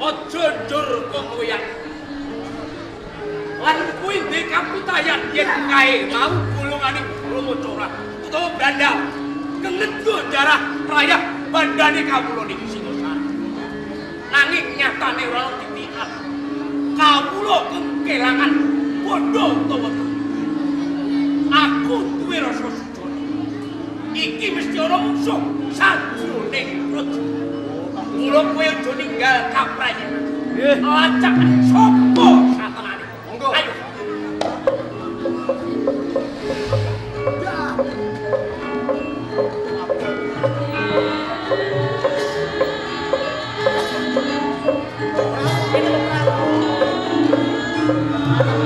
aja njur kokoyan. Lan kuwi ndek kapitayan yen kae mau golongane Brahmacara utawa Branda kengetgo darah rayap bandane kawula niki Singosari. Nanging nyatane ora titikan. Kawula kekelangan padha utawa aku duwe rasa sujana. Iki mesti ana musuh sajroning Raja. Mula kowe aja ninggal kaprayan. Lacak sapa satenane. Monggo. Ayo. Ini